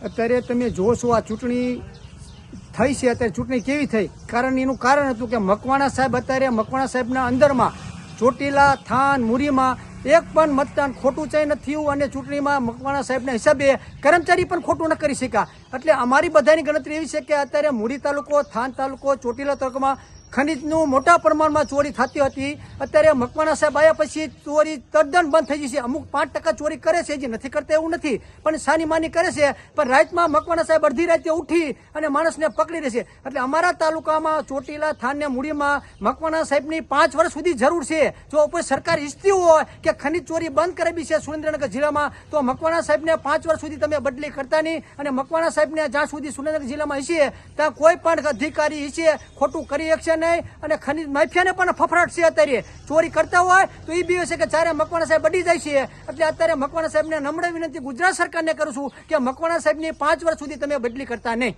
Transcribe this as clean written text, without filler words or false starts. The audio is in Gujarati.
અત્યારે તમે જોશો આ ચૂંટણી થઈ છે, અત્યારે ચૂંટણી કેવી થઈ, એનું કારણ હતું કે મકવાણા સાહેબ અત્યારે મકવાણા સાહેબના અંદરમાં ચોટીલા, થાન, મુરીમાં એક પણ મતદાન ખોટું ચાઈ નથી થયું અને ચૂંટણીમાં મકવાણા સાહેબના હિસાબે કર્મચારી પણ ખોટું ન કરી શક્યા. એટલે અમારી બધાની ગણતરી એવી છે કે અત્યારે મુરી તાલુકો, થાન તાલુકો, ચોટીલા તાલુકામાં ખનીજનું મોટા પ્રમાણમાં ચોરી થતી હતી. અત્યારે મકવાણા સાહેબ આવ્યા પછી ચોરી તદ્દન બંધ થઈ ગઈ છે. અમુક 5% ચોરી કરે છે, જે નથી કરતા એવું નથી, પણ સાની માની કરે છે. પણ રાતમાં મકવાણા સાહેબ અડધી રાતે ઉઠી અને માણસને પકડી રહેશે. એટલે અમારા તાલુકામાં ચોટીલા, થાન ને મૂડીમાં મકવાણા સાહેબની 5 વર્ષ સુધી જરૂર છે. જો કોઈ સરકાર ઈચ્છતી હોય કે ખનીજ ચોરી બંધ કરાવી છે સુરેન્દ્રનગર જિલ્લામાં, તો મકવાણા સાહેબને 5 વર્ષ સુધી તમે બદલી કરતા નહીં. અને મકવાણા સાહેબને જ્યાં સુધી સુરેન્દ્રનગર જિલ્લામાં હશે ત્યાં કોઈ પણ અધિકારી હશે ખોટું કરી શકશે નહીં. અને ખનીજ માફિયાને પણ ફફડાટ છે. અત્યારે ચોરી કરતા હોય તો એ બી છે કે ચારે મકવાણા સાહેબ બડી જાય છે. એટલે અત્યારે મકવાણા સાહેબને નમ્ર વિનંતી ગુજરાત સરકારને કરું છું કે મકવાણા સાહેબની 5 વર્ષ સુધી તમે બદલી કરતા નહીં.